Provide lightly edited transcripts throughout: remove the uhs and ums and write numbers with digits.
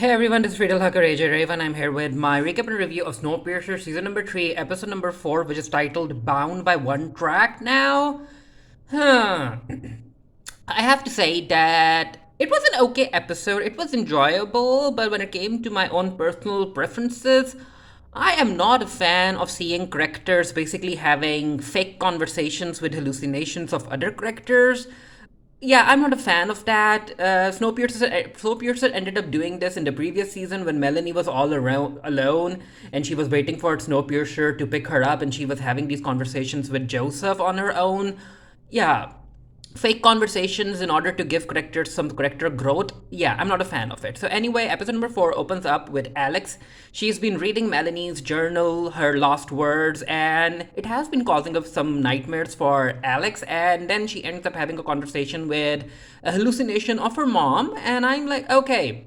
Hey everyone, this is Friedel Hacker AJ Raven. I'm here with my recap and review of Snowpiercer Season number 3, Episode number 4, which is titled Bound by One Track now. Huh. I have to say that it was an okay episode. It was enjoyable, but when it came to my own personal preferences, I am not a fan of seeing characters basically having fake conversations with hallucinations of other characters. Yeah, I'm not a fan of that. Snowpiercer ended up doing this in the previous season when Melanie was all around alone and she was waiting for Snowpiercer to pick her up and she was having these conversations with Joseph on her own. Yeah, fake conversations in order to give characters some character growth. Yeah, I'm not a fan of it. So anyway, episode number 4 opens up with Alex. She's been reading Melanie's journal, her lost words, and it has been causing up some nightmares for Alex. And then she ends up having a conversation with a hallucination of her mom, and I'm like, okay.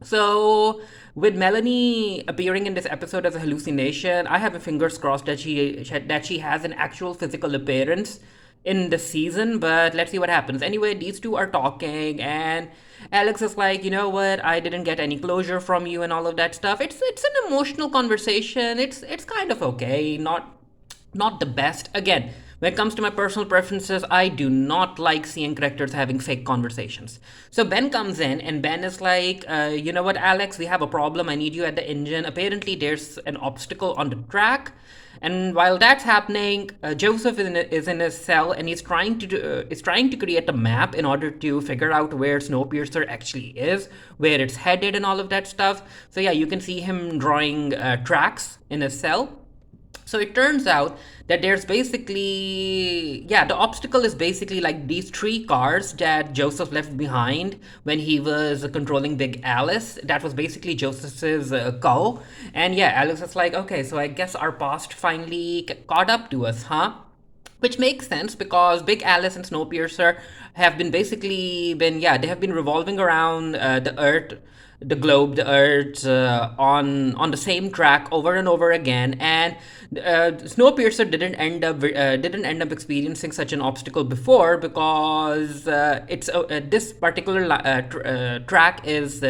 So, with Melanie appearing in this episode as a hallucination, I have my fingers crossed that she has an actual physical appearance in the season, but let's see what happens. Anyway, these two are talking, and Alex is like, you know what? I didn't get any closure from you, and all of that stuff. It's an emotional conversation. It's kind of okay, not the best. Again, when it comes to my personal preferences, I do not like seeing characters having fake conversations. So Ben comes in, and Ben is like, you know what, Alex, we have a problem. I need you at the engine. Apparently, there's an obstacle on the track. And while that's happening, Joseph is in his cell, and is trying to create a map in order to figure out where Snowpiercer actually is, where it's headed, and all of that stuff. So yeah, you can see him drawing tracks in his cell. So it turns out that there's basically, yeah, the obstacle is basically like these three cars that Joseph left behind when he was controlling Big Alice. That was basically Joseph's cow. And yeah, Alice is like, okay, so I guess our past finally caught up to us, huh? Which makes sense because Big Alice and Snowpiercer have they have been revolving around the Earth on the same track over and over again, and Snowpiercer didn't end up experiencing such an obstacle before because it's this particular track is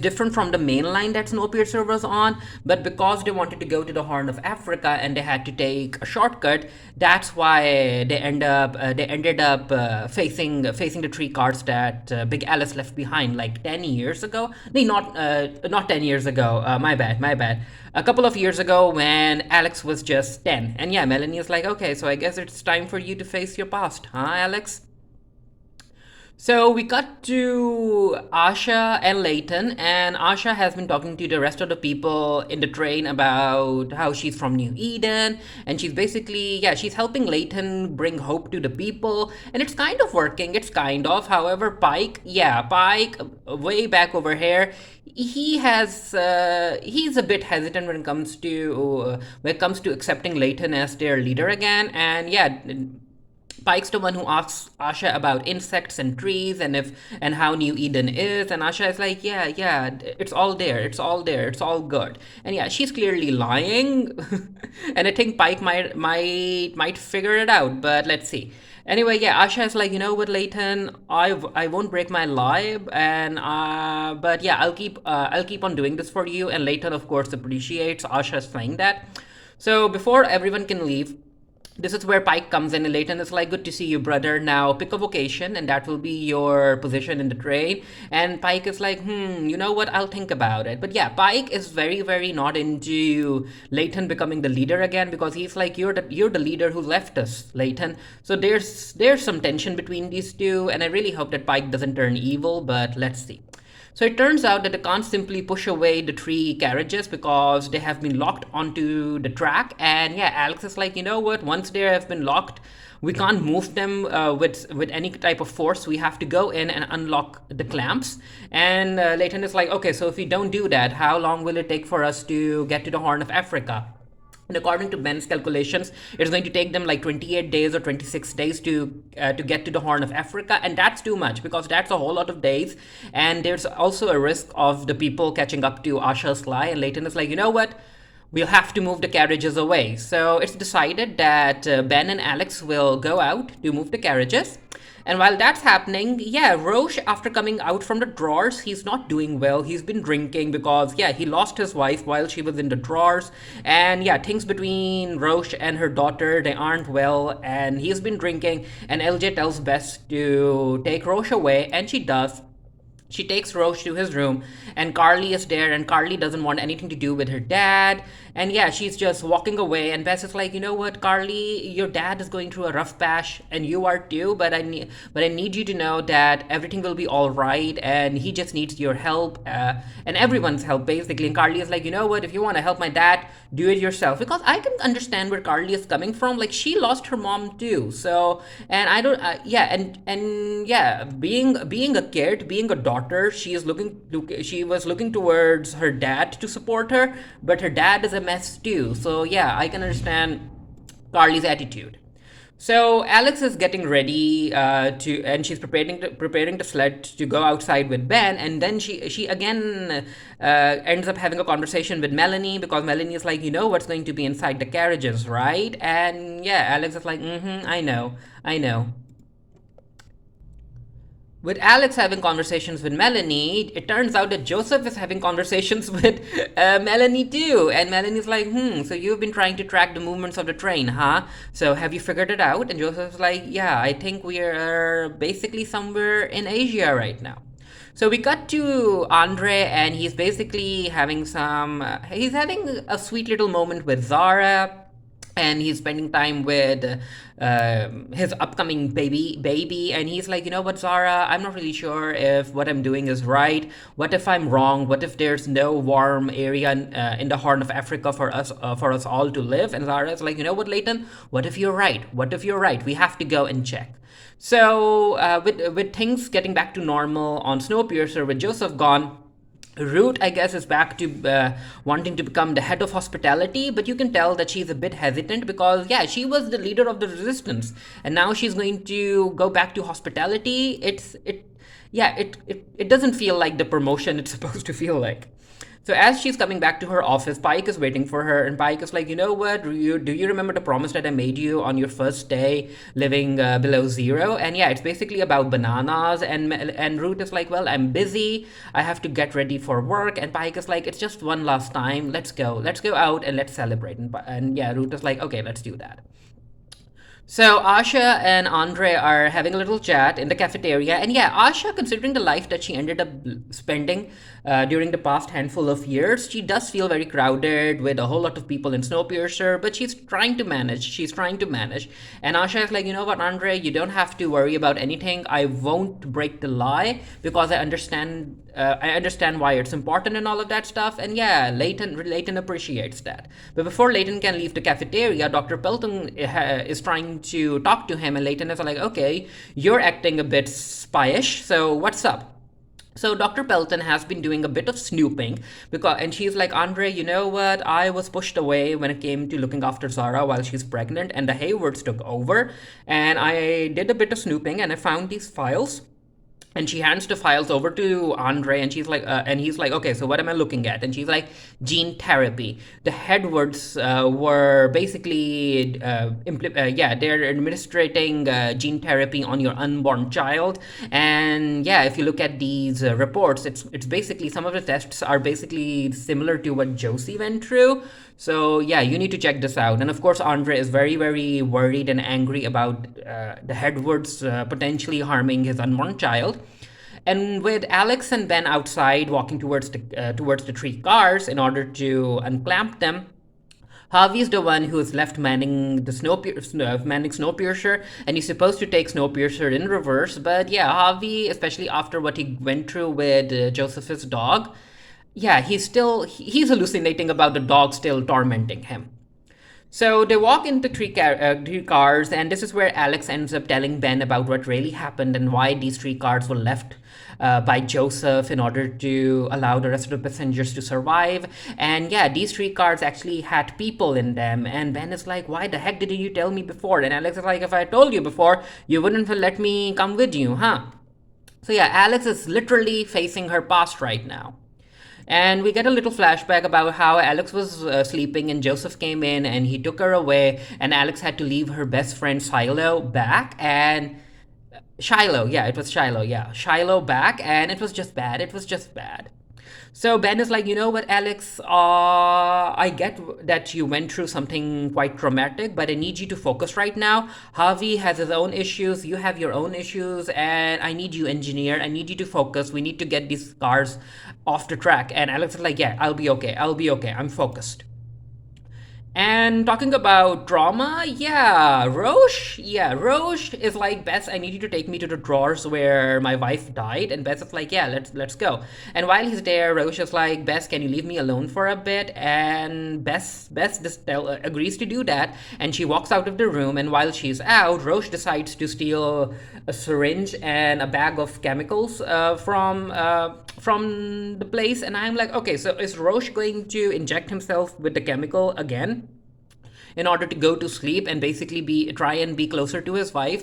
different from the main line that Snowpiercer was on, but because they wanted to go to the Horn of Africa and they had to take a shortcut, that's why they ended up facing the three cars that Big Alice left behind like 10 years ago. No, not 10 years ago. My bad. A couple of years ago when Alex was just 10, and yeah, Melanie is like, okay, so I guess it's time for you to face your past, huh, Alex? So we cut to Asha and Layton, and Asha has been talking to the rest of the people in the train about how she's from New Eden, and she's basically, yeah, she's helping Layton bring hope to the people, and it's kind of working. It's kind of. However, Pike, way back over here, he's a bit hesitant when it comes to accepting Layton as their leader again, and yeah. Pike's the one who asks Asha about insects and trees and how New Eden is, and Asha is like, yeah, it's all good, and yeah, she's clearly lying, and I think Pike might figure it out, but let's see. Anyway, yeah, Asha is like, you know what, Layton, I won't break my lie, and but yeah, I'll keep on doing this for you, and Layton of course appreciates Asha saying that. So before everyone can leave, this is where Pike comes in, and Layton is like, good to see you, brother. Now pick a vocation, and that will be your position in the train. And Pike is like, you know what? I'll think about it. But yeah, Pike is very, very not into Layton becoming the leader again because he's like, you're the leader who left us, Layton. So there's some tension between these two, and I really hope that Pike doesn't turn evil, but let's see. So it turns out that they can't simply push away the three carriages because they have been locked onto the track. And yeah, Alex is like, you know what? Once they have been locked, we can't move them with any type of force. We have to go in and unlock the clamps. And Layton is like, okay, so if we don't do that, how long will it take for us to get to the Horn of Africa? And according to Ben's calculations, it's going to take them like 28 days or 26 days to get to the Horn of Africa, and that's too much because that's a whole lot of days. And there's also a risk of the people catching up to Asha's lie. And Layton is like, you know what? We'll have to move the carriages away. So it's decided that Ben and Alex will go out to move the carriages. And while that's happening, yeah, Roche, after coming out from the drawers, he's not doing well. He's been drinking because, yeah, he lost his wife while she was in the drawers. And yeah, things between Roche and her daughter, they aren't well. And he's been drinking. And LJ tells Bess to take Roche away, and she does. She takes Roche to his room, and Carly is there, and Carly doesn't want anything to do with her dad. And yeah, she's just walking away, and Bess is like, you know what, Carly, your dad is going through a rough patch, and you are too. But I need you to know that everything will be all right, and he just needs your help, and everyone's help basically. And Carly is like, you know what, if you want to help my dad, do it yourself, because I can understand where Carly is coming from. Like, she lost her mom too, so and I don't, yeah, and yeah, being a kid, being a daughter, she was looking towards her dad to support her, but her dad is a mess too. So yeah, I can understand Carly's attitude. So Alex is getting ready and she's preparing the sled to go outside with Ben, and then she again ends up having a conversation with Melanie, because Melanie is like, you know what's going to be inside the carriages, right? And yeah, Alex is like, I know. With Alex having conversations with Melanie, it turns out that Joseph is having conversations with Melanie too. And Melanie's like, so you've been trying to track the movements of the train, huh? So have you figured it out? And Joseph's like, yeah, I think we're basically somewhere in Asia right now. So we cut to Andre, and he's basically having he's having a sweet little moment with Zara, and he's spending time with his upcoming baby, and he's like, you know what, Zara, I'm not really sure if what I'm doing is right. What if I'm wrong? What if there's no warm area in the Horn of Africa for us all to live? And Zara is like, you know what, Leighton, what if you're right? What if you're right? We have to go and check. So with things getting back to normal on Snowpiercer, with Joseph gone, Root, I guess, is back to wanting to become the head of hospitality, but you can tell that she's a bit hesitant because, yeah, she was the leader of the resistance, and now she's going to go back to hospitality. It doesn't feel like the promotion it's supposed to feel like. So as she's coming back to her office, Pike is waiting for her, and Pike is like, you know what, do you remember the promise that I made you on your first day living below zero? And yeah, it's basically about bananas, and Root is like, well, I'm busy, I have to get ready for work, and Pike is like, it's just one last time, let's go out and let's celebrate. And yeah, Root is like, okay, let's do that. So Asha and Andre are having a little chat in the cafeteria, and yeah, Asha, considering the life that she ended up spending during the past handful of years, she does feel very crowded with a whole lot of people in Snowpiercer, but she's trying to manage. And Asha is like, you know what, Andre, you don't have to worry about anything. I won't break the lie because I understand. I understand why it's important and all of that stuff. And yeah, Leighton appreciates that. But before Leighton can leave the cafeteria, Dr. Pelton is trying to talk to him, and Leighton is like, okay, you're acting a bit spyish, so what's up? So Dr. Pelton has been doing a bit of snooping and she's like, Andre, you know what? I was pushed away when it came to looking after Zara while she's pregnant, and the Haywards took over, and I did a bit of snooping, and I found these files. And she hands the files over to Andre, and he's like, okay, so what am I looking at? And she's like, gene therapy. The Hedwards were basically, they're administrating gene therapy on your unborn child. And yeah, if you look at these reports, it's basically, some of the tests are basically similar to what Josie went through. So yeah, you need to check this out. And of course, Andre is very, very worried and angry about the Hedwards potentially harming his unborn child. And with Alex and Ben outside walking towards the three cars in order to unclamp them, Harvey's the one who is left manning Snowpiercer, and he's supposed to take Snowpiercer in reverse. But yeah, Harvey, especially after what he went through with Joseph's dog, yeah, he's hallucinating about the dog still tormenting him. So they walk into three cars, and this is where Alex ends up telling Ben about what really happened and why these three cars were left by Joseph in order to allow the rest of the passengers to survive. And yeah, these three cars actually had people in them. And Ben is like, why the heck didn't you tell me before? And Alex is like, if I told you before, you wouldn't have let me come with you, huh? So yeah, Alex is literally facing her past right now. And we get a little flashback about how Alex was sleeping, and Joseph came in and he took her away, and Alex had to leave her best friend Silo back. And Shiloh, yeah, it was Shiloh, yeah. Shiloh back, and it was just bad. It was just bad. So Ben is like, you know what, Alex? I get that you went through something quite traumatic, but I need you to focus right now. Harvey has his own issues, you have your own issues, and I need you, engineer. I need you to focus. We need to get these cars off the track. And Alex is like, yeah, I'll be okay. I'll be okay. I'm focused. And talking about drama, yeah, Roche, Roche is like, Bess, I need you to take me to the drawers where my wife died. And Bess is like, yeah, let's go. And while he's there, Roche is like, Bess, can you leave me alone for a bit? And Bess agrees to do that, and she walks out of the room. And while she's out, Roche decides to steal a syringe and a bag of chemicals from the place. And I'm like, okay, so is Roche going to inject himself with the chemical again in order to go to sleep and basically be try and be closer to his wife?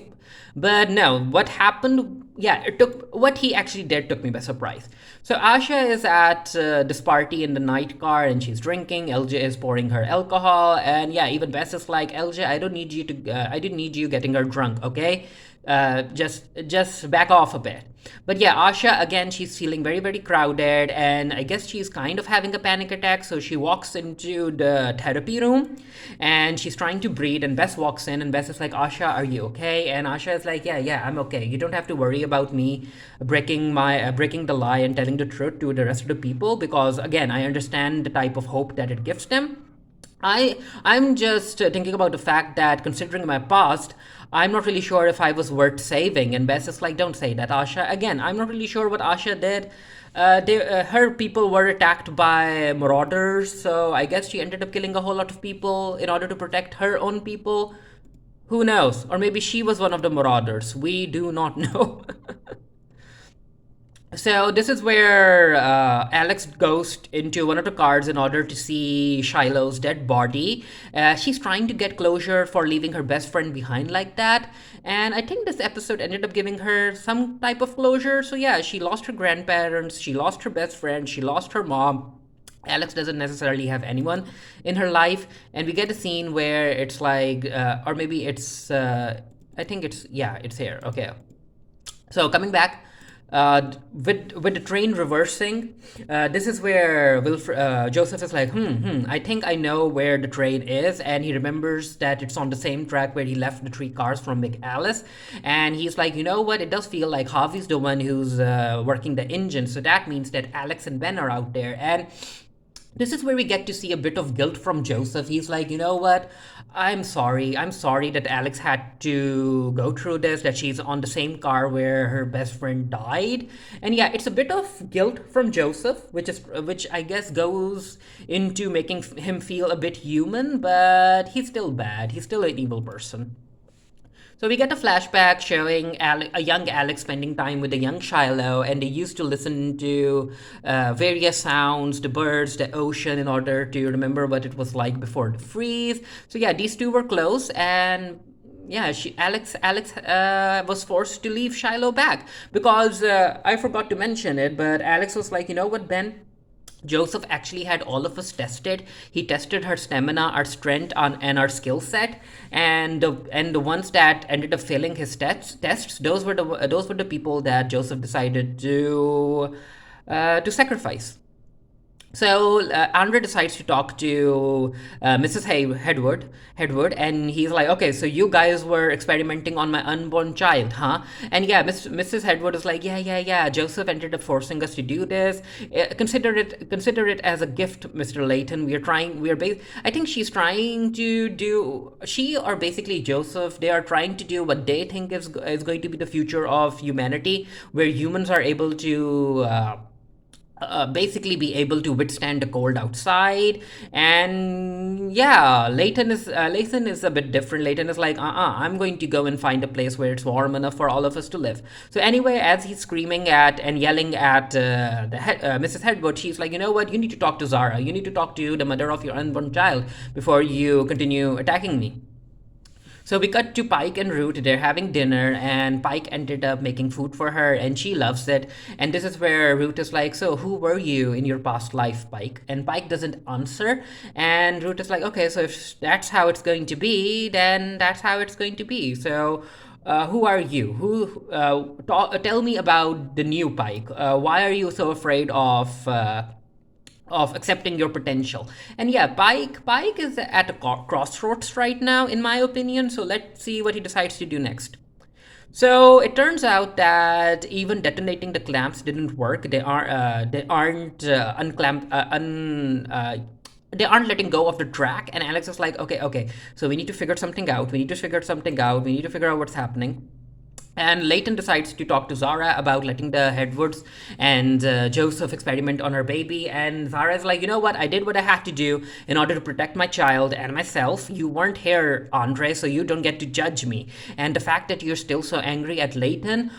But no, what happened? Yeah, it took what he actually did took me by surprise. So Asha is at this party in the night car, and she's drinking. LJ is pouring her alcohol, and yeah, even Bess is like, LJ, I don't need you to. I didn't need you getting her drunk, okay? Just back off a bit. But yeah, Asha again, she's feeling very very crowded, and I guess she's kind of having a panic attack. So she walks into the therapy room, and she's trying to breathe. And Bess walks in, and Bess is like, Asha, are you okay? And Asha is like, yeah, I'm okay. You don't have to worry about me breaking the lie and telling the truth to the rest of the people, because again, I understand the type of hope that it gives them. I'm just thinking about the fact that, considering my past, I'm not really sure if I was worth saving. And Bess is like, don't say that, Asha. Again, I'm not really sure what Asha did. Her people were attacked by marauders, so I guess she ended up killing a whole lot of people in order to protect her own people. Who knows? Or maybe she was one of the marauders. We do not know. So this is where Alex goes into one of the cars in order to see Shiloh's dead body. She's trying to get closure for leaving her best friend behind like that. And I think this episode ended up giving her some type of closure. So yeah, she lost her grandparents, she lost her best friend, she lost her mom. Alex doesn't necessarily have anyone in her life. And we get a scene where it's like, or maybe it's, I think it's, yeah, it's here. Okay. So coming back, with the train reversing, this is where Joseph is like, I think I know where the train is, and he remembers that it's on the same track where he left the three cars from Big Alice, and he's like, you know what? It does feel like Harvey's the one who's working the engine, so that means that Alex and Ben are out there, and this is where we get to see a bit of guilt from Joseph. He's like, you know what? I'm sorry. I'm sorry that Alex had to go through this, that she's on the same car where her best friend died. And yeah, it's a bit of guilt from Joseph, which I guess goes into making him feel a bit human, but he's still bad. He's still an evil person. So we get a flashback showing a young Alex spending time with a young Shiloh, and they used to listen to various sounds, the birds, the ocean, in order to remember what it was like before the freeze. So yeah, these two were close, and yeah, Alex was forced to leave Shiloh back because I forgot to mention it, but Alex was like, you know what, Ben? Joseph actually had all of us tested. He tested her stamina, our strength, and our skill set, and the ones that ended up failing his tests, those were the people that Joseph decided to sacrifice. So Andre decides to talk to Mrs. Hedward, and he's like, "Okay, so you guys were experimenting on my unborn child, huh?" And yeah, Mrs. Hedward is like, "Yeah. Joseph ended up forcing us to do this. Consider it as a gift, Mr. Layton. I think she's trying to do. She or basically Joseph, they are trying to do what they think is going to be the future of humanity, where humans are able to." Basically be able to withstand the cold outside. And yeah, Layton is a bit different. Layton is like, I'm going to go and find a place where it's warm enough for all of us to live. So anyway, as he's screaming at and yelling at Mrs. Hedwood, she's like, you know what, you need to talk to Zara, you need to talk to the mother of your unborn child before you continue attacking me. So we cut to Pike and Root. They're having dinner, and Pike ended up making food for her, and she loves it. And this is where Root is like, "So, who were you in your past life, Pike?" And Pike doesn't answer. And Root is like, "Okay, so if that's how it's going to be, then that's how it's going to be." So who are you? Tell me about the new Pike. Why are you so afraid of accepting your potential? And yeah, Pike is at a crossroads right now, in my opinion. So let's see what he decides to do next. So it turns out that even detonating the clamps didn't work. They aren't unclamp they aren't letting go of the track. And Alex is like, okay, so we need to figure something out. We need to figure something out. We need to figure out what's happening. And Leighton decides to talk to Zara about letting the Hedwoods and Joseph experiment on her baby. And Zara is like, you know what? I did what I had to do in order to protect my child and myself. You weren't here, Andre, so you don't get to judge me. And the fact that you're still so angry at Leighton,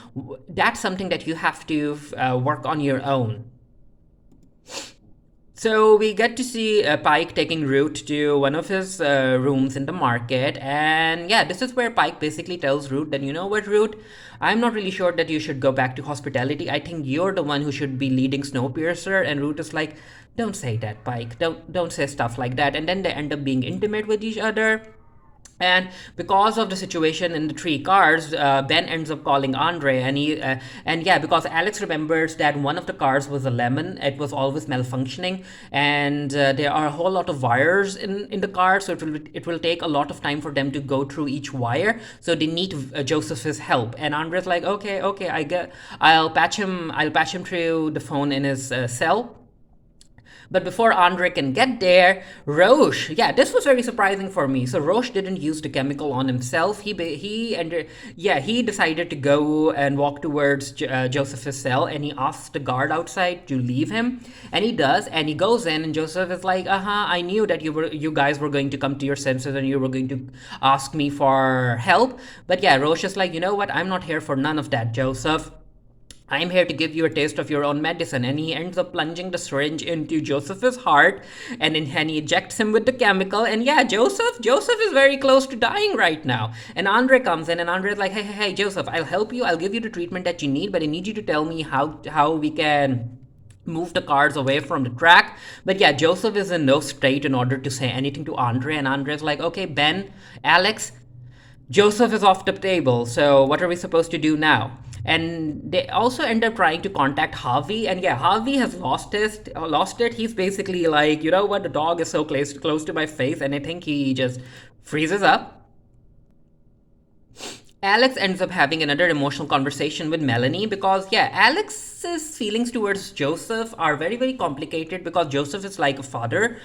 that's something that you have to work on your own. So we get to see Pike taking Root to one of his rooms in the market, and yeah, this is where Pike basically tells Root that, you know what, Root, I'm not really sure that you should go back to hospitality. I think you're the one who should be leading Snowpiercer. And Root is like, don't say that, Pike. Don't say stuff like that. And then they end up being intimate with each other. And because of the situation in the three cars, Ben ends up calling Andre, and yeah, because Alex remembers that one of the cars was a lemon, it was always malfunctioning, and there are a whole lot of wires in the car, so it will take a lot of time for them to go through each wire. So they need Joseph's help, and Andre's like, okay, I'll patch him through the phone in his cell. But before Andre can get there, Roche, yeah, this was very surprising for me. So Roche didn't use the chemical on himself. He decided to go and walk towards Joseph's cell, and he asks the guard outside to leave him, and he does, and he goes in, and Joseph is like, I knew that you guys were going to come to your senses and you were going to ask me for help. But yeah, Roche is like, you know what? I'm not here for none of that, Joseph. I'm here to give you a taste of your own medicine. And he ends up plunging the syringe into Joseph's heart, and he ejects him with the chemical. And yeah, Joseph is very close to dying right now. And Andre comes in, and Andre is like, hey, Joseph, I'll help you. I'll give you the treatment that you need, but I need you to tell me how we can move the cars away from the track. But yeah, Joseph is in no state in order to say anything to Andre. And Andre's like, okay, Ben, Alex, Joseph is off the table, so what are we supposed to do now? And they also end up trying to contact Harvey, and yeah, Harvey has lost it. He's basically like, you know what, the dog is so close to my face, and I think he just freezes up. Alex ends up having another emotional conversation with Melanie because, yeah, Alex's feelings towards Joseph are very, very complicated because Joseph is like a father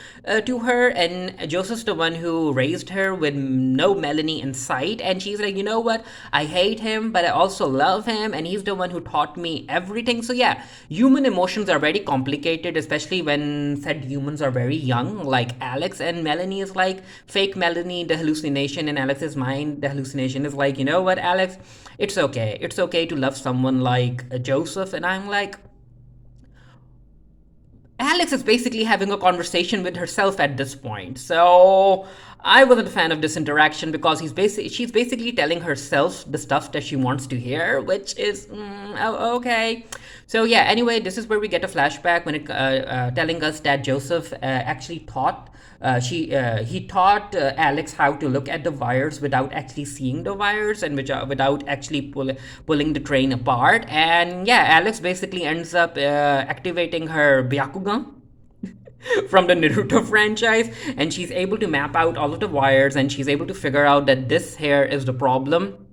to her, and Joseph's the one who raised her with no Melanie in sight. And she's like, you know what? I hate him, but I also love him, and he's the one who taught me everything. So, yeah, human emotions are very complicated, especially when said humans are very young, like Alex. And Melanie is like fake Melanie, the hallucination in Alex's mind. The hallucination is like, you know what, Alex, it's okay. It's okay to love someone like Joseph. And I'm like, Alex is basically having a conversation with herself at this point. So I wasn't a fan of this interaction because she's basically telling herself the stuff that she wants to hear, which is okay. So yeah, anyway, this is where we get a flashback when it telling us that Joseph actually taught he taught Alex how to look at the wires without actually seeing the wires, and without actually pulling the train apart. And yeah, Alex basically ends up activating her Byakugan from the Naruto franchise, and she's able to map out all of the wires, and she's able to figure out that this here is the problem.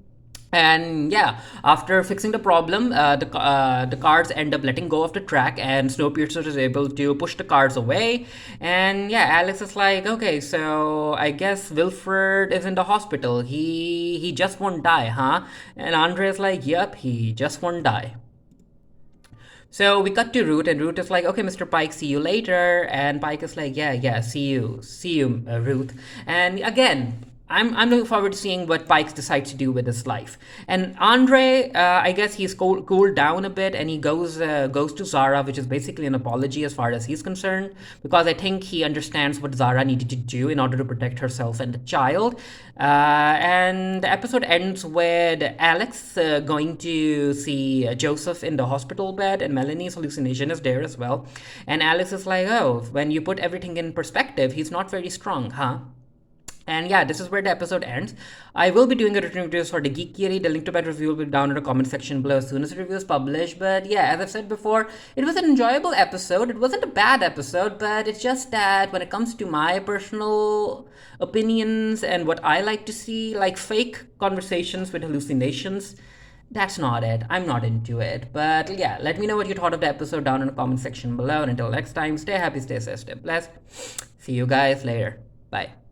And yeah, after fixing the problem, the cars end up letting go of the track, and Snowpiercer is able to push the cars away. And yeah, Alex is like, okay, so I guess Wilfred is in the hospital. He just won't die, huh? And Andre is like, yep, he just won't die. So we cut to Root, and Root is like, okay, Mr. Pike, see you later. And Pike is like, yeah, see you, Ruth. And again, I'm looking forward to seeing what Pike decides to do with his life. And Andre, I guess he's cooled down a bit, and he goes to Zara, which is basically an apology as far as he's concerned, because I think he understands what Zara needed to do in order to protect herself and the child. And the episode ends with Alex going to see Joseph in the hospital bed, and Melanie's hallucination is there as well. And Alex is like, oh, when you put everything in perspective, he's not very strong, huh? And yeah, this is where the episode ends. I will be doing a written reviews for the Geek Theory. The link to that review will be down in the comment section below as soon as the review is published. But yeah, as I've said before, it was an enjoyable episode. It wasn't a bad episode, but it's just that when it comes to my personal opinions and what I like to see, like fake conversations with hallucinations, that's not it. I'm not into it. But yeah, let me know what you thought of the episode down in the comment section below. And until next time, stay happy, stay safe, stay blessed. See you guys later. Bye.